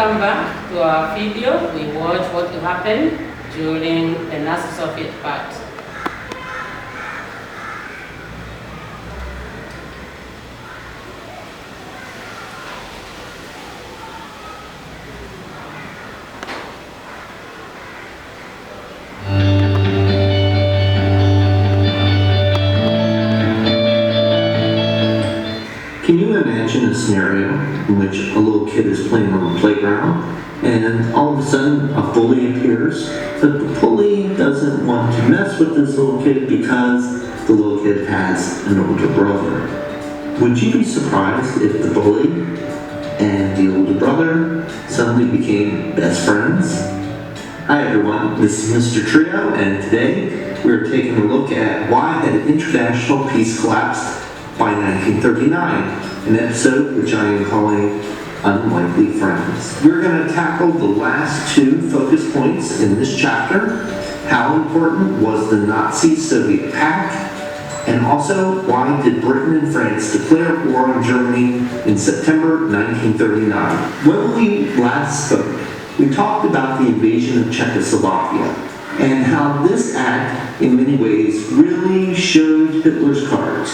Welcome back to our video. We watched what happened during the Nazi-Soviet Pact. Can you imagine a scenario in which a little kid is playing on the playground and all of a sudden a bully appears, but the bully doesn't want to mess with this little kid because the little kid has an older brother? Would you be surprised if the bully and the older brother suddenly became best friends? Hi everyone, this is Mr. Trio, and today we're taking a look at why had international peace collapsed by 1939, an episode which I am calling Unlikely Friends. We're going to tackle the last two focus points in this chapter: how important was the Nazi-Soviet Pact, and also why did Britain and France declare war on Germany in September 1939. When we last spoke, we talked about the invasion of Czechoslovakia and how this act in many ways really showed Hitler's cards,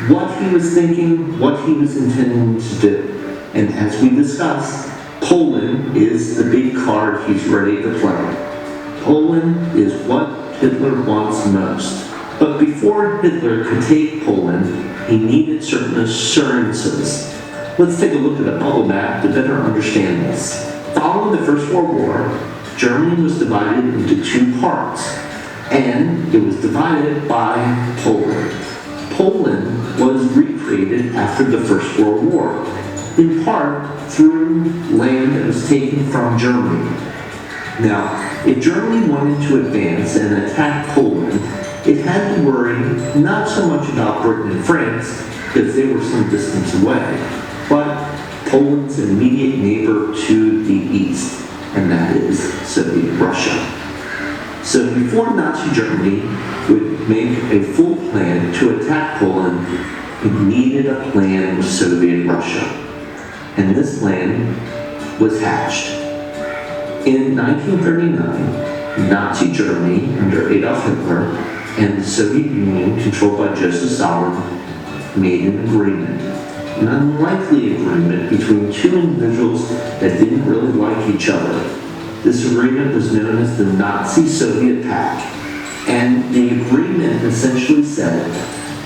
what he was thinking, what he was intending to do. And as we discussed, Poland is the big card he's ready to play. Poland is what Hitler wants most. But before Hitler could take Poland, he needed certain assurances. Let's take a look at a bubble map to better understand this. Following the First World War, Germany was divided into two parts, and it was divided by Poland. Poland was recreated after the First World War, in part through land that was taken from Germany. Now, if Germany wanted to advance and attack Poland, it had to worry not so much about Britain and France, because they were some distance away, but Poland's immediate neighbor to the east, and that is Soviet Russia. So before Nazi Germany would make a full plan to attack Poland, it needed a plan with Soviet Russia. And this plan was hatched. In 1939, Nazi Germany under Adolf Hitler and the Soviet Union, controlled by Joseph Stalin, made an agreement. An unlikely agreement between two individuals that didn't really like each other. This agreement was known as the Nazi-Soviet Pact, and the agreement essentially said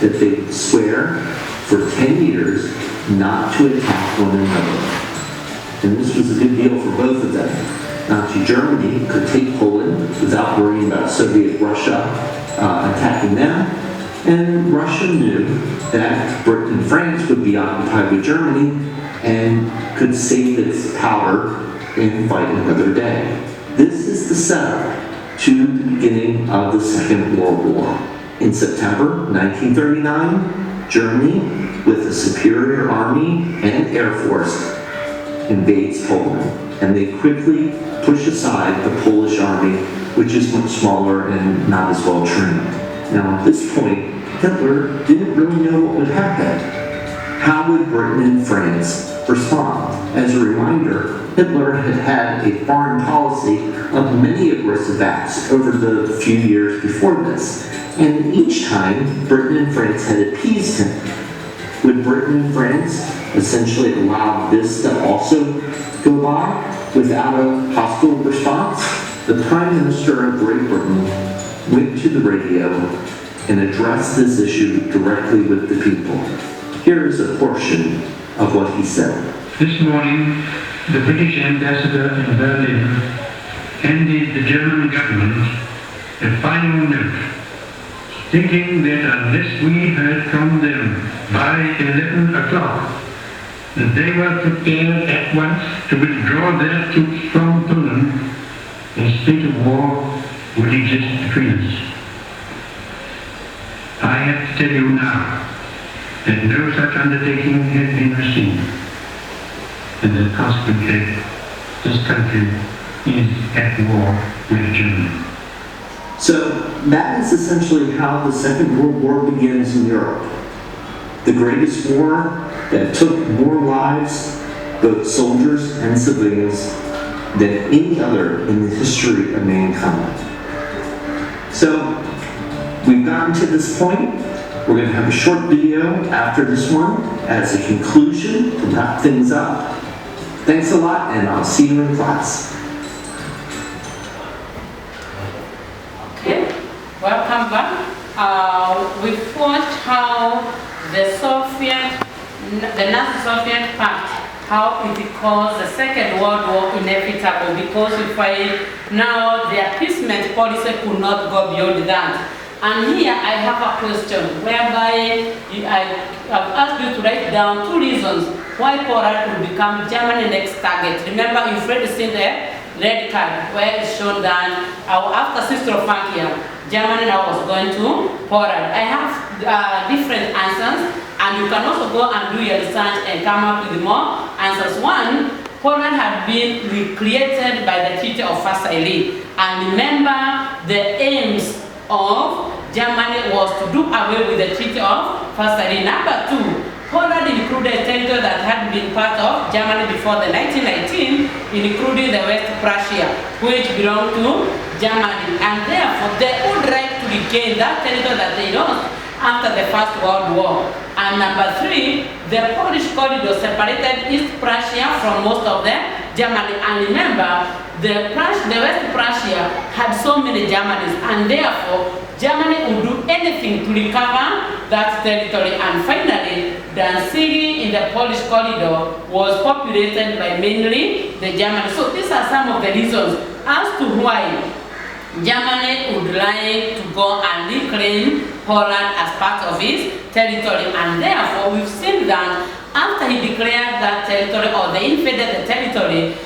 that they would swear for 10 years not to attack one another. And this was a good deal for both of them. Nazi Germany could take Poland without worrying about Soviet Russia attacking them, and Russia knew that Britain and France would be occupied with Germany and could save its power and fight another day. This is the setup to the beginning of the Second World War. In September 1939, Germany, with a superior army and air force, invades Poland, and they quickly push aside the Polish army, which is much smaller and not as well trained. Now, at this point, Hitler didn't really know what would happen. How would Britain and France respond? As a reminder, Hitler had had a foreign policy of many aggressive acts over the few years before this, and each time Britain and France had appeased him. Would Britain and France essentially allow this to also go by without a hostile response? The Prime Minister of Great Britain went to the radio and addressed this issue directly with the people. Here is a portion of what he said. This morning, the British ambassador in Berlin handed the German government a final note, stating that unless we heard from them by 11 o'clock, that they were prepared at once to withdraw their troops from Poland, a state of war would exist between us. I have to tell you now that no such undertaking has been received, and that consequently this country is at war with Germany. So that is essentially how the Second World War begins in Europe. The greatest war that took more lives both soldiers and civilians, than any other in the history of mankind. So, we've gotten to this point. We're going to have a short video after this one as a conclusion to wrap things up. Thanks a lot, and I'll see you in class. Okay, welcome back. We've watched how the Nazi-Soviet Pact, how it caused the Second World War inevitable, because we find now the appeasement policy could not go beyond that. And here I have a question whereby I have asked you to write down 2 reasons why Poland will become Germany's next target. Remember, you've already seen the red card where it's shown that after Czechoslovakia, Germany now was going to Poland. I have different answers, and you can also go and do your research and come up with more answers. One, Poland had been recreated by the Treaty of Versailles. And remember, the aims of Germany was to do away with the Treaty of Versailles. Number 2, Poland included territory that had been part of Germany before the 1919, including the West Prussia, which belonged to Germany. And therefore, they would like to regain that territory that they lost after the First World War. And number 3, the Polish corridor separated East Prussia from most of the Germany. And remember, the West Prussia had so many Germans, and therefore Germany would do anything to recover that territory. And finally, Danzig in the Polish corridor was populated by mainly the Germans. So these are some of the reasons as to why Germany would like to go and reclaim Poland as part of its territory. And therefore, we've seen that after he declared that territory, or they invaded the territory,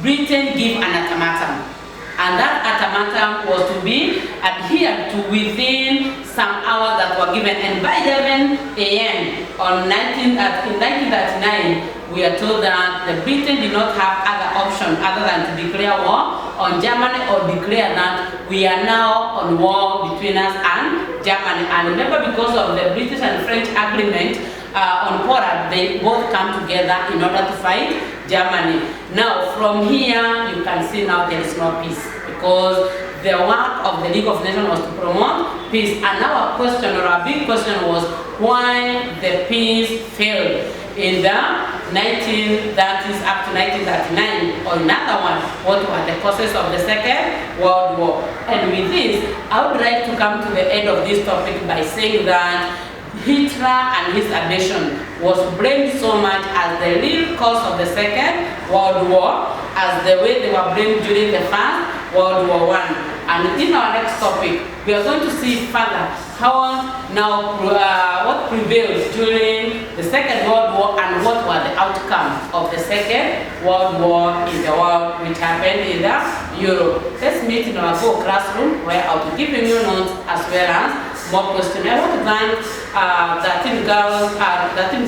Britain gave an ultimatum. And that ultimatum was to be adhered to within some hours that were given. And by 11 a.m. in 1939, we are told that the Britain did not have other option other than to declare war on Germany, or declare that we are now on war between us and Germany. And remember, because of the British and French agreement on Poland, they both come together in order to fight Germany. Now, from here, you can see now there is no peace, because the work of the League of Nations was to promote peace. And our question, or our big question, was why the peace failed in the 1930s up to 1939, or in other words, what were the causes of the Second World War. And with this, I would like to come to the end of this topic by saying that Hitler and his aggression was blamed so much as the real cause of the Second World War as the way they were blamed during the First World War I. And in our next topic, we are going to see further how now what prevailed during the Second World War and what were the outcomes of the Second World War in the world, which happened in Europe. Let's meet in our Go classroom, where I'll be giving you notes as well as more questions. I want to thank 13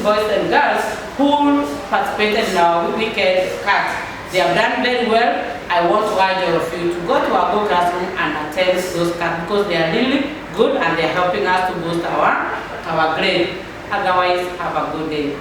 boys and girls who participated in our weekend class. They have done very well. I want to urge all of you to go to our Go classroom and attend those classes, because they are really good and they're helping us to boost our grade. Otherwise, have a good day.